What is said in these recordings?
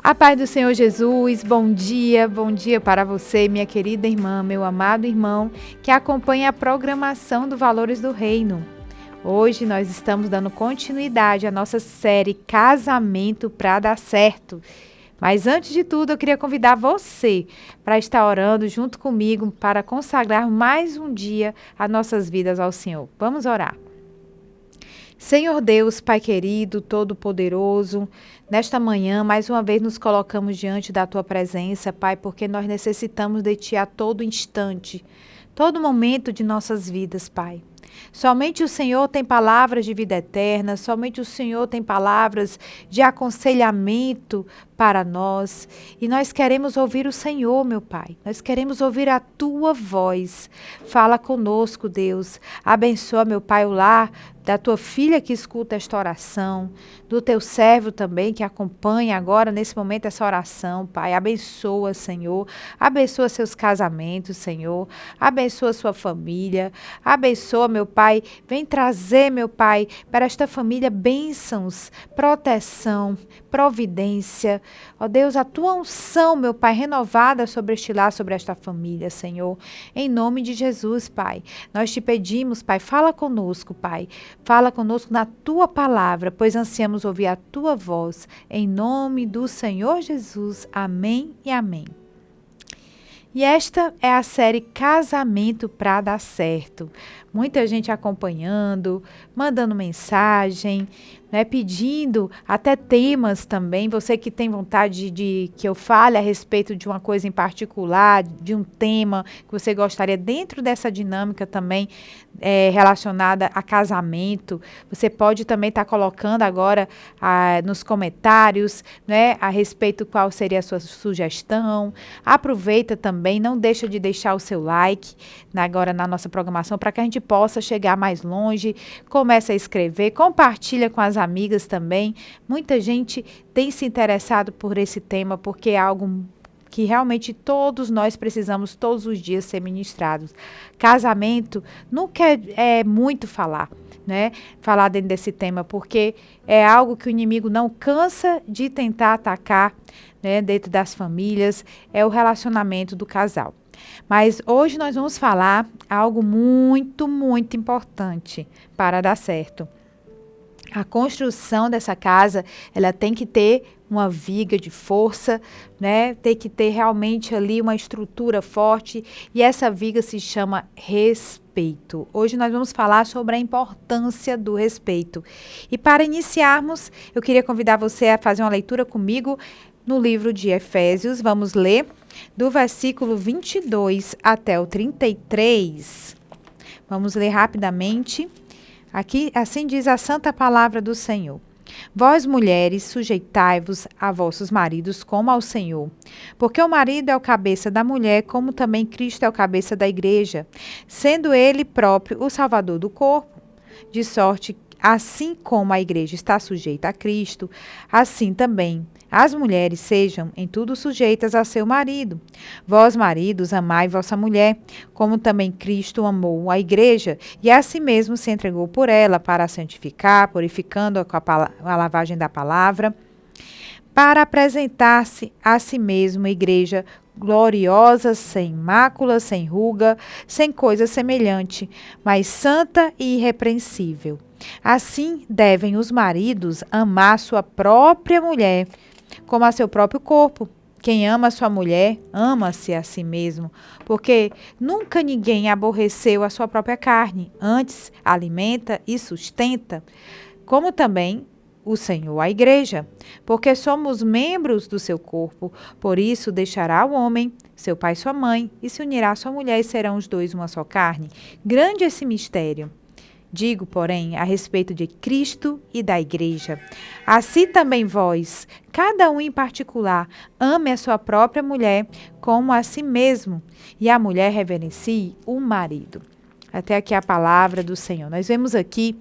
A paz do Senhor Jesus, bom dia para você, minha querida irmã, meu amado irmão, que acompanha a programação do Valores do Reino. Hoje nós estamos dando continuidade à nossa série Casamento para Dar Certo. Mas antes de tudo, eu queria convidar você para estar orando junto comigo para consagrar mais um dia as nossas vidas ao Senhor. Vamos orar. Senhor Deus, Pai querido, Todo-Poderoso, nesta manhã, mais uma vez nos colocamos diante da Tua presença, Pai, porque nós necessitamos de Ti a todo instante, todo momento de nossas vidas, Pai. Somente o Senhor tem palavras de vida eterna, somente o Senhor tem palavras de aconselhamento para nós. E nós queremos ouvir o Senhor, meu Pai. Nós queremos ouvir a Tua voz. Fala conosco, Deus. Abençoa, meu Pai, o lar da Tua filha que escuta esta oração, do Teu servo também que acompanha agora, nesse momento, essa oração, Pai. Abençoa, Senhor. Abençoa seus casamentos, Senhor. Abençoa sua família. Abençoa, meu Pai. Vem trazer, meu Pai, para esta família bênçãos, proteção, providência. Ó Deus, a Tua unção, meu Pai, renovada sobre este lar, sobre esta família, Senhor. Em nome de Jesus, Pai. Nós te pedimos, Pai, fala conosco, Pai. Fala conosco na Tua palavra, pois ansiamos ouvir a Tua voz. Em nome do Senhor Jesus. Amém e amém. E esta é a série Casamento para Dar Certo. Muita gente acompanhando, mandando mensagem, né, pedindo até temas também. Você que tem vontade de que eu fale a respeito de uma coisa em particular, de um tema que você gostaria dentro dessa dinâmica também relacionada a casamento, você pode também estar colocando agora nos comentários, né, a respeito qual seria a sua sugestão. Aproveita também, não deixa de deixar o seu like agora na nossa programação para que a gente possa chegar mais longe. Começa a escrever, compartilha com as amigas também. Muita gente tem se interessado por esse tema porque é algo que realmente todos nós precisamos todos os dias ser ministrados. Casamento nunca é muito falar, né? Falar dentro desse tema, porque é algo que o inimigo não cansa de tentar atacar, né, dentro das famílias, é o relacionamento do casal. Mas hoje nós vamos falar algo muito, muito importante para dar certo. A construção dessa casa, ela tem que ter uma viga de força, né? Tem que ter realmente ali uma estrutura forte e essa viga se chama respeito. Hoje nós vamos falar sobre a importância do respeito. E para iniciarmos, eu queria convidar você a fazer uma leitura comigo no livro de Efésios. Vamos ler do versículo 22 até o 33. Vamos ler rapidamente. Aqui, assim diz a santa palavra do Senhor. Vós, mulheres, sujeitai-vos a vossos maridos como ao Senhor, porque o marido é o cabeça da mulher, como também Cristo é o cabeça da igreja, sendo ele próprio o salvador do corpo, de sorte assim como a igreja está sujeita a Cristo, assim também as mulheres sejam em tudo sujeitas a seu marido. Vós, maridos, amai vossa mulher, como também Cristo amou a igreja, e a si mesmo se entregou por ela, para a santificar, purificando-a com a lavagem da palavra, para apresentar-se a si mesmo, igreja gloriosa, sem mácula, sem ruga, sem coisa semelhante, mas santa e irrepreensível. Assim devem os maridos amar sua própria mulher, como a seu próprio corpo. Quem ama sua mulher, ama-se a si mesmo, porque nunca ninguém aborreceu a sua própria carne, antes alimenta e sustenta, como também o Senhor a igreja, porque somos membros do seu corpo. Por isso deixará o homem, seu pai e sua mãe, e se unirá à sua mulher, e serão os dois uma só carne. Grande esse mistério. Digo, porém, a respeito de Cristo e da igreja. Assim também vós, cada um em particular, ame a sua própria mulher como a si mesmo, e a mulher reverencie o marido. Até aqui a palavra do Senhor. Nós vemos aqui,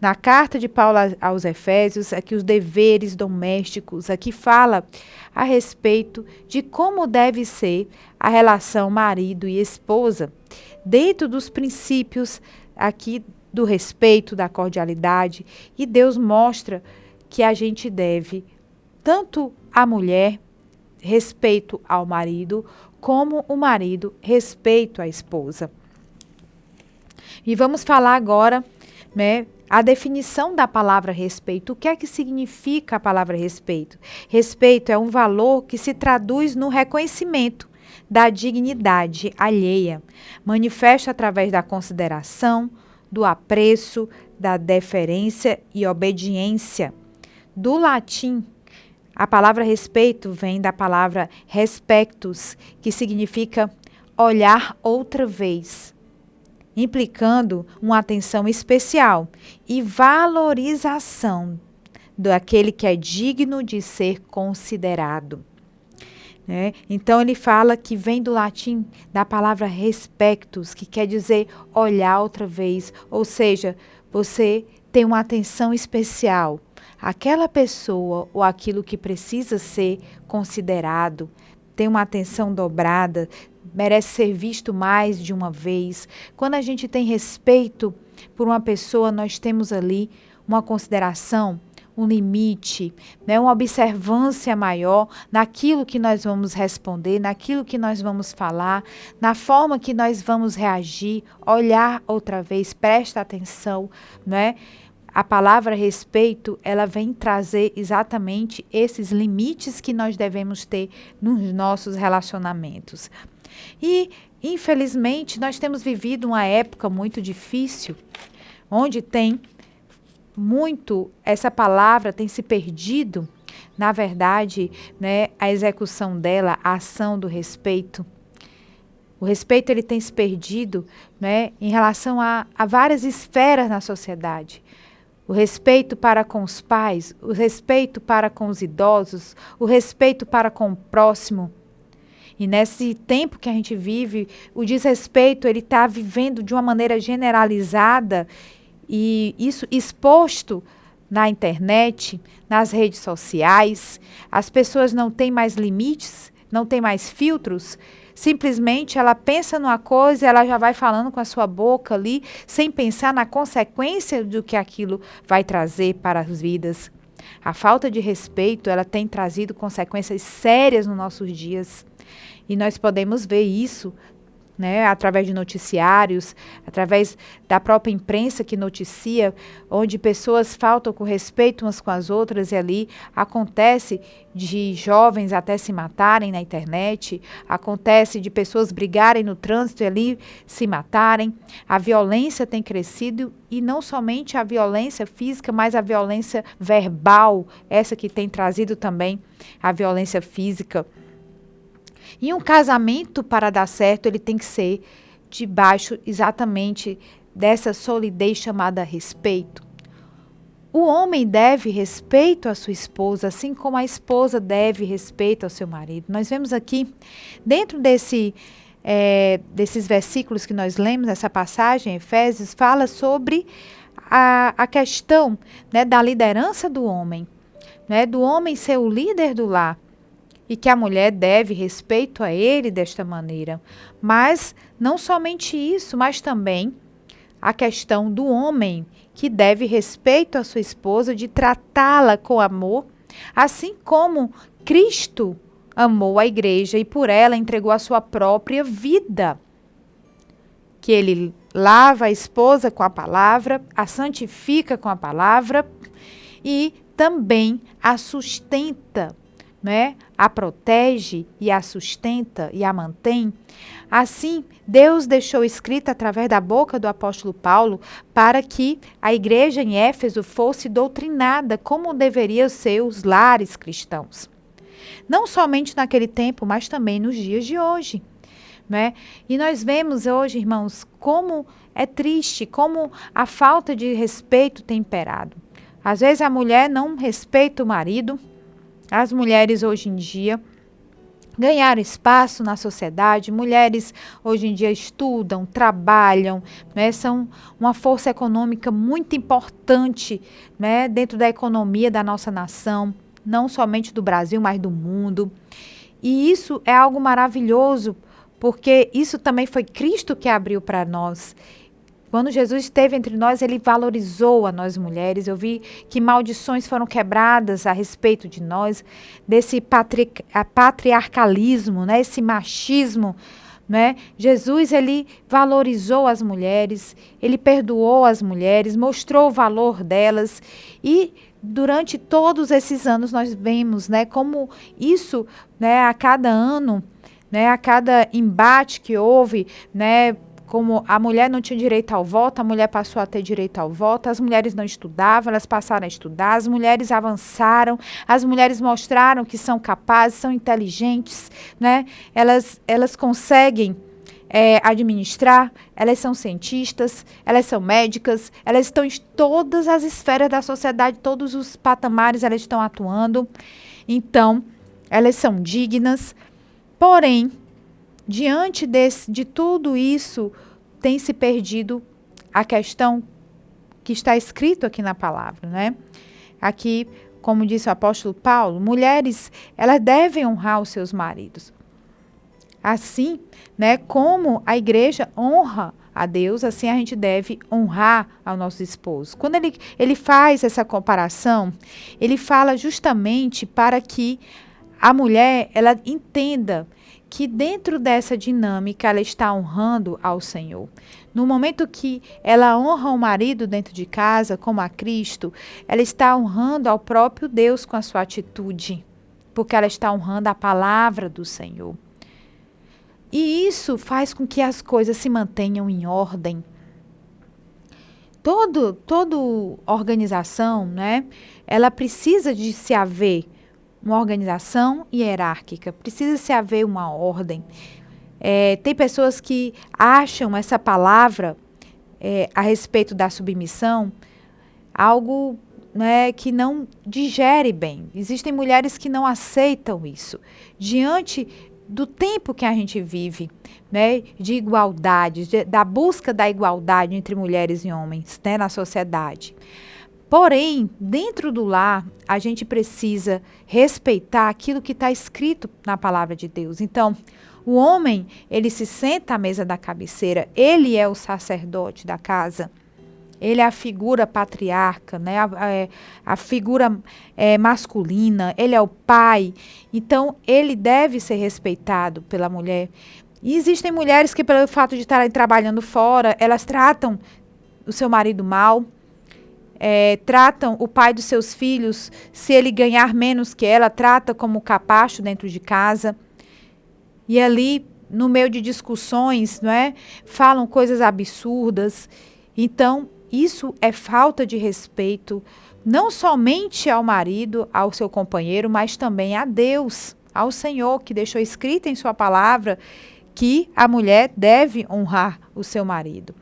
na carta de Paulo aos Efésios, aqui os deveres domésticos, aqui fala a respeito de como deve ser a relação marido e esposa, dentro dos princípios aqui do respeito, da cordialidade, e Deus mostra que a gente deve tanto a mulher respeito ao marido, como o marido respeito à esposa. E vamos falar agora, né, a definição da palavra respeito. O que é que significa a palavra respeito? Respeito é um valor que se traduz no reconhecimento da dignidade alheia, manifesta através da consideração, do apreço, da deferência e obediência. Do latim, a palavra respeito vem da palavra respectus, que significa olhar outra vez, implicando uma atenção especial e valorização daquele que é digno de ser considerado. Né? Então, ele fala que vem do latim da palavra respectus, que quer dizer olhar outra vez, ou seja, você tem uma atenção especial àquela pessoa ou aquilo que precisa ser considerado, tem uma atenção dobrada, merece ser visto mais de uma vez. Quando a gente tem respeito por uma pessoa, nós temos ali uma consideração, um limite, né, uma observância maior naquilo que nós vamos responder, naquilo que nós vamos falar, na forma que nós vamos reagir, olhar outra vez, presta atenção, né? A palavra respeito, ela vem trazer exatamente esses limites que nós devemos ter nos nossos relacionamentos. E, infelizmente, nós temos vivido uma época muito difícil, onde essa palavra tem se perdido, na verdade, né, a execução dela, a ação do respeito. O respeito ele tem se perdido, né, em relação a várias esferas na sociedade. O respeito para com os pais, o respeito para com os idosos, o respeito para com o próximo. E nesse tempo que a gente vive, o desrespeito ele está vivendo de uma maneira generalizada e isso exposto na internet, nas redes sociais. As pessoas não têm mais limites, não têm mais filtros. Simplesmente ela pensa numa coisa, ela já vai falando com a sua boca ali, sem pensar na consequência do que aquilo vai trazer para as vidas. A falta de respeito, ela tem trazido consequências sérias nos nossos dias. E nós podemos ver isso, né, através de noticiários, através da própria imprensa que noticia, onde pessoas faltam com respeito umas com as outras e ali acontece de jovens até se matarem na internet, acontece de pessoas brigarem no trânsito e ali se matarem. A violência tem crescido e não somente a violência física, mas a violência verbal, essa que tem trazido também a violência física. E um casamento, para dar certo, ele tem que ser debaixo exatamente dessa solidez chamada respeito. O homem deve respeito à sua esposa, assim como a esposa deve respeito ao seu marido. Nós vemos aqui, dentro desses versículos que nós lemos, essa passagem, Efésios, fala sobre a questão, né, da liderança do homem, né, do homem ser o líder do lar. E que a mulher deve respeito a ele desta maneira. Mas não somente isso, mas também a questão do homem que deve respeito à sua esposa, de tratá-la com amor, assim como Cristo amou a igreja e por ela entregou a sua própria vida. Que ele lava a esposa com a palavra, a santifica com a palavra e também a sustenta, né? A protege e a sustenta e a mantém. Assim, Deus deixou escrito através da boca do apóstolo Paulo para que a igreja em Éfeso fosse doutrinada como deveriam ser os lares cristãos. Não somente naquele tempo, mas também nos dias de hoje, né? E nós vemos hoje, irmãos, como é triste, como a falta de respeito tem imperado. Às vezes a mulher não respeita o marido. As mulheres hoje em dia ganharam espaço na sociedade, mulheres hoje em dia estudam, trabalham, né, são uma força econômica muito importante, né, dentro da economia da nossa nação, não somente do Brasil, mas do mundo. E isso é algo maravilhoso, porque isso também foi Cristo que abriu para nós. Quando Jesus esteve entre nós, ele valorizou a nós mulheres. Eu vi que maldições foram quebradas a respeito de nós, desse patriarcalismo, né? Esse machismo, né? Jesus, ele valorizou as mulheres, ele perdoou as mulheres, mostrou o valor delas. E durante todos esses anos nós vemos, né, como isso, né, a cada ano, né, a cada embate que houve, né, como a mulher não tinha direito ao voto, a mulher passou a ter direito ao voto, as mulheres não estudavam, elas passaram a estudar, as mulheres avançaram, as mulheres mostraram que são capazes, são inteligentes, né? Elas conseguem administrar, elas são cientistas, elas são médicas, elas estão em todas as esferas da sociedade, todos os patamares elas estão atuando. Então, elas são dignas, porém, diante de tudo isso, tem se perdido a questão que está escrito aqui na palavra, né? Aqui, como disse o apóstolo Paulo, mulheres, elas devem honrar os seus maridos. Assim, né, como a igreja honra a Deus, assim a gente deve honrar ao nosso esposo. Quando ele faz essa comparação, ele fala justamente para que a mulher, ela entenda que dentro dessa dinâmica ela está honrando ao Senhor. No momento que ela honra o marido dentro de casa, como a Cristo, ela está honrando ao próprio Deus com a sua atitude, porque ela está honrando a palavra do Senhor. E isso faz com que as coisas se mantenham em ordem. Toda organização, né, ela precisa de se haver uma organização hierárquica, precisa se haver uma ordem. Tem pessoas que acham essa palavra a respeito da submissão algo, né, que não digere bem. Existem mulheres que não aceitam isso. Diante do tempo que a gente vive, né, de igualdade, da busca da igualdade entre mulheres e homens, né, na sociedade. Porém, dentro do lar, a gente precisa respeitar aquilo que está escrito na palavra de Deus. Então, o homem, ele se senta à mesa da cabeceira, ele é o sacerdote da casa, ele é a figura patriarca, né? A figura masculina, ele é o pai. Então, ele deve ser respeitado pela mulher. E existem mulheres que, pelo fato de estarem trabalhando fora, elas tratam o seu marido mal, tratam o pai dos seus filhos, se ele ganhar menos que ela, trata como capacho dentro de casa. E ali, no meio de discussões, não é? Falam coisas absurdas. Então, isso é falta de respeito, não somente ao marido, ao seu companheiro, mas também a Deus, ao Senhor, que deixou escrito em sua palavra que a mulher deve honrar o seu marido.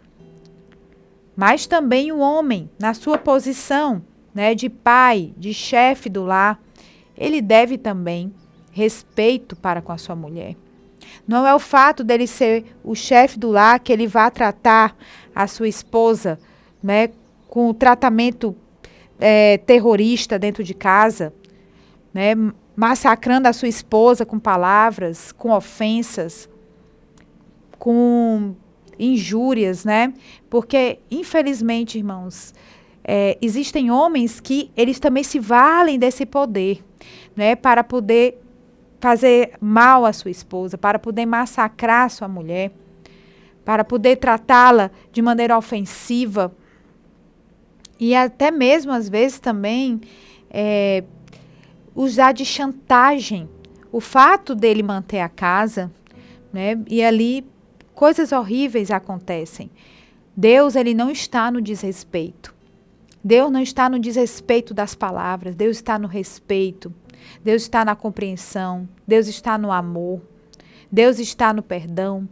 Mas também o homem, na sua posição, né, de pai, de chefe do lar, ele deve também respeito para com a sua mulher. Não é o fato dele ser o chefe do lar que ele vá tratar a sua esposa, né, com o tratamento terrorista dentro de casa, né, massacrando a sua esposa com palavras, com ofensas, com injúrias, né? Porque, infelizmente, irmãos, existem homens que eles também se valem desse poder, né, para poder fazer mal à sua esposa, para poder massacrar a sua mulher, para poder tratá-la de maneira ofensiva e até mesmo, às vezes, também usar de chantagem. O fato dele manter a casa, né, e ali coisas horríveis acontecem. Deus, ele não está no desrespeito. Deus não está no desrespeito das palavras. Deus está no respeito. Deus está na compreensão. Deus está no amor. Deus está no perdão.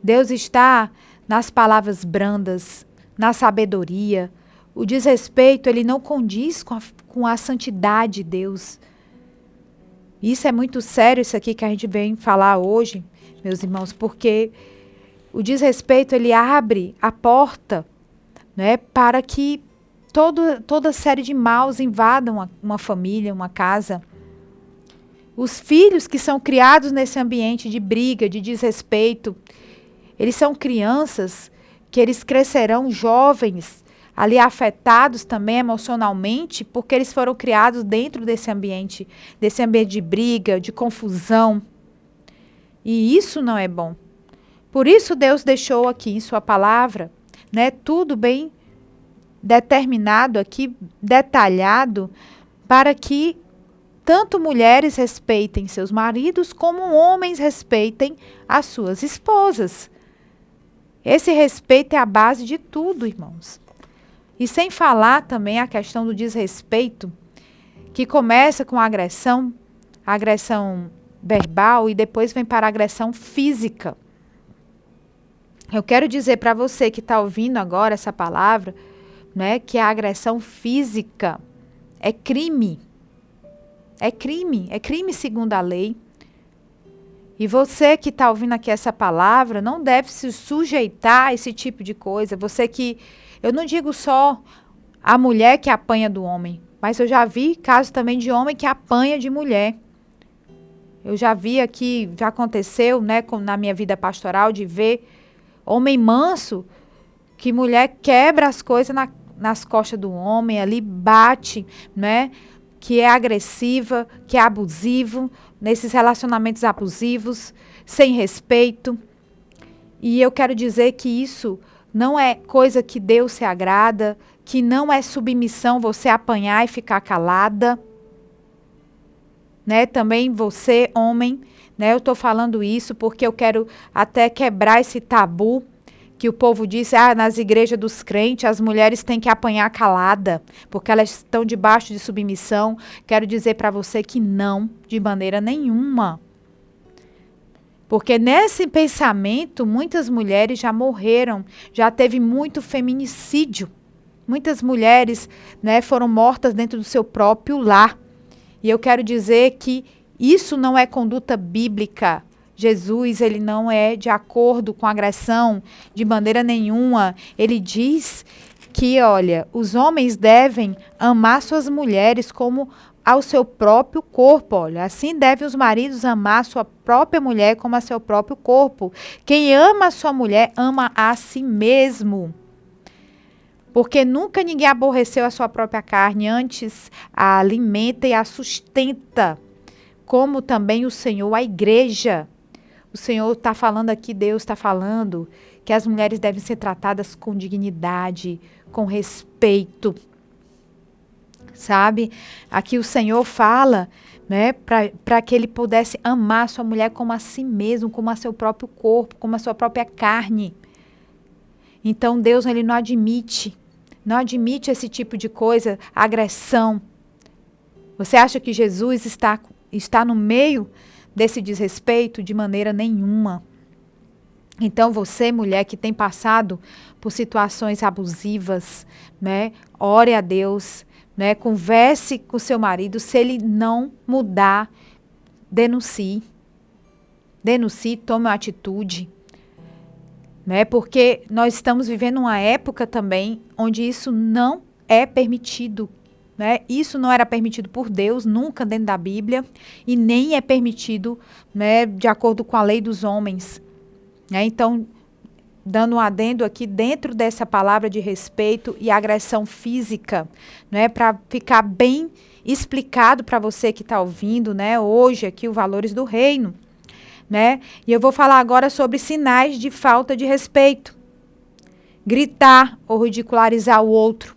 Deus está nas palavras brandas, na sabedoria. O desrespeito, ele não condiz com a santidade de Deus. Isso é muito sério, isso aqui que a gente vem falar hoje, meus irmãos, porque o desrespeito, ele abre a porta, né, para que toda série de maus invadam uma família, uma casa. Os filhos que são criados nesse ambiente de briga, de desrespeito, eles são crianças que eles crescerão jovens, ali afetados também emocionalmente, porque eles foram criados dentro desse ambiente de briga, de confusão. E isso não é bom. Por isso Deus deixou aqui em sua palavra, né, tudo bem determinado aqui, detalhado, para que tanto mulheres respeitem seus maridos, como homens respeitem as suas esposas. Esse respeito é a base de tudo, irmãos. E sem falar também a questão do desrespeito, que começa com agressão verbal e depois vem para a agressão física. Eu quero dizer para você que está ouvindo agora essa palavra, né, que a agressão física é crime. É crime segundo a lei. E você que está ouvindo aqui essa palavra não deve se sujeitar a esse tipo de coisa. Você que, eu não digo só a mulher que apanha do homem, mas eu já vi casos também de homem que apanha de mulher. Eu já vi aqui, já aconteceu, né, na minha vida pastoral, de ver homem manso, que mulher quebra as coisas nas costas do homem, ali bate, né, que é agressiva, que é abusivo, nesses relacionamentos abusivos, sem respeito. E eu quero dizer que isso não é coisa que Deus se agrada, que não é submissão você apanhar e ficar calada. Né? Também você, homem, né? Eu estou falando isso porque eu quero até quebrar esse tabu que o povo disse, nas igrejas dos crentes as mulheres têm que apanhar calada, porque elas estão debaixo de submissão. Quero dizer para você que não, de maneira nenhuma. Porque nesse pensamento, muitas mulheres já morreram, já teve muito feminicídio. Muitas mulheres, né, foram mortas dentro do seu próprio lar. E eu quero dizer que isso não é conduta bíblica. Jesus, ele não é de acordo com agressão de maneira nenhuma. Ele diz que, olha, os homens devem amar suas mulheres como ao seu próprio corpo. Olha, assim devem os maridos amar a sua própria mulher como a seu próprio corpo. Quem ama a sua mulher, ama a si mesmo. Porque nunca ninguém aborreceu a sua própria carne, antes a alimenta e a sustenta, como também o Senhor, a igreja. O Senhor está falando aqui, Deus está falando, que as mulheres devem ser tratadas com dignidade, com respeito. Sabe? Aqui o Senhor fala, né, para que ele pudesse amar a sua mulher como a si mesmo, como a seu próprio corpo, como a sua própria carne. Então Deus, ele não admite esse tipo de coisa, agressão. Você acha que Jesus está no meio desse desrespeito? De maneira nenhuma. Então você, mulher que tem passado por situações abusivas, né, ore a Deus, né, converse com seu marido. Se ele não mudar, denuncie, tome uma atitude. Né? Porque nós estamos vivendo uma época também onde isso não é permitido. Né? Isso não era permitido por Deus, nunca dentro da Bíblia, e nem é permitido, né, de acordo com a lei dos homens. Né? Então, dando um adendo aqui dentro dessa palavra de respeito e agressão física, né, para ficar bem explicado para você que está ouvindo, né, hoje aqui os valores do reino. Né? E eu vou falar agora sobre sinais de falta de respeito. Gritar ou ridicularizar o outro.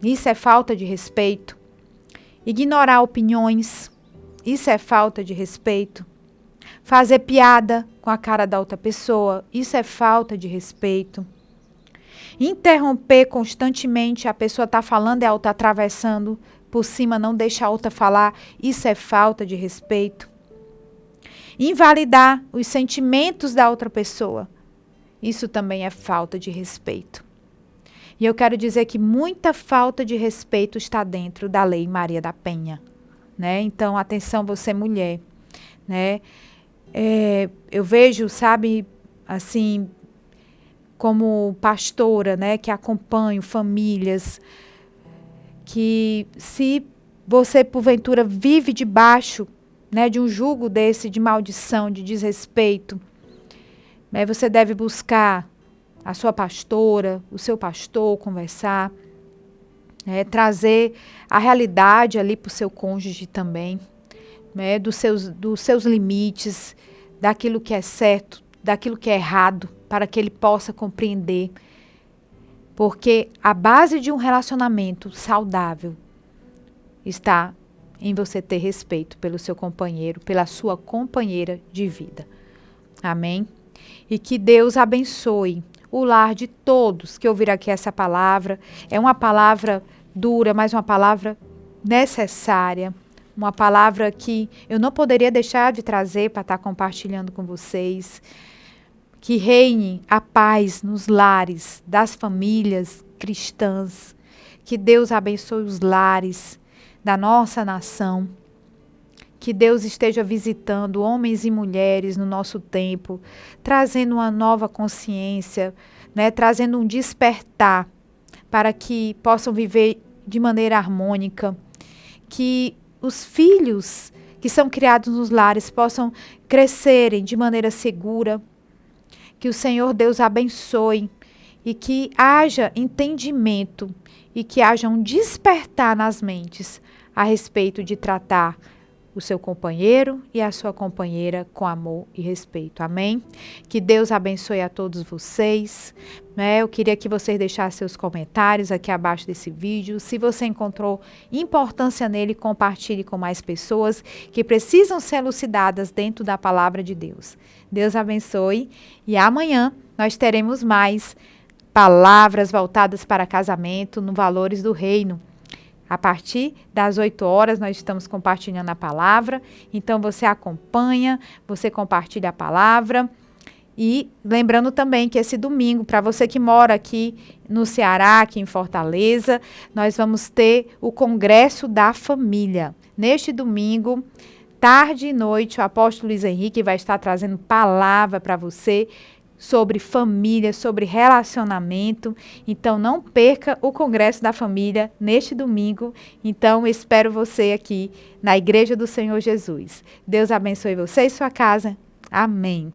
Isso é falta de respeito. Ignorar opiniões. Isso é falta de respeito. Fazer piada com a cara da outra pessoa. Isso é falta de respeito. Interromper constantemente. A pessoa está falando e ela está atravessando por cima, não deixa a outra falar. Isso é falta de respeito. Invalidar os sentimentos da outra pessoa. Isso também é falta de respeito. E eu quero dizer que muita falta de respeito está dentro da Lei Maria da Penha. Né? Então, atenção você mulher. Né? Eu vejo, sabe, assim, como pastora, né, que acompanho famílias, que se você porventura vive debaixo, né, de um jugo desse, de maldição, de desrespeito, né, você deve buscar a sua pastora, o seu pastor, conversar, trazer a realidade ali para o seu cônjuge também, dos seus limites, daquilo que é certo, daquilo que é errado, para que ele possa compreender. Porque a base de um relacionamento saudável está em você ter respeito pelo seu companheiro, pela sua companheira de vida. Amém? E que Deus abençoe o lar de todos que ouviram aqui essa palavra. É uma palavra dura, mas uma palavra necessária. Uma palavra que eu não poderia deixar de trazer para estar compartilhando com vocês. Que reine a paz nos lares das famílias cristãs. Que Deus abençoe os lares da nossa nação. Que Deus esteja visitando homens e mulheres no nosso tempo, trazendo uma nova consciência, trazendo um despertar para que possam viver de maneira harmônica. Que os filhos que são criados nos lares possam crescerem de maneira segura. Que o Senhor Deus abençoe e que haja entendimento e que haja um despertar nas mentes a respeito de tratar o seu companheiro e a sua companheira com amor e respeito. Amém? Que Deus abençoe a todos vocês. Eu queria que vocês deixassem seus comentários aqui abaixo desse vídeo. Se você encontrou importância nele, compartilhe com mais pessoas que precisam ser elucidadas dentro da palavra de Deus. Deus abençoe e amanhã nós teremos mais palavras voltadas para casamento no Valores do Reino. A partir das 8 horas nós estamos compartilhando a palavra, então você acompanha, você compartilha a palavra. E lembrando também que esse domingo, para você que mora aqui no Ceará, aqui em Fortaleza, nós vamos ter o Congresso da Família. Neste domingo, tarde e noite, o apóstolo Luiz Henrique vai estar trazendo palavra para você sobre família, sobre relacionamento. Então, não perca o Congresso da Família neste domingo. Então, espero você aqui na Igreja do Senhor Jesus. Deus abençoe você e sua casa. Amém.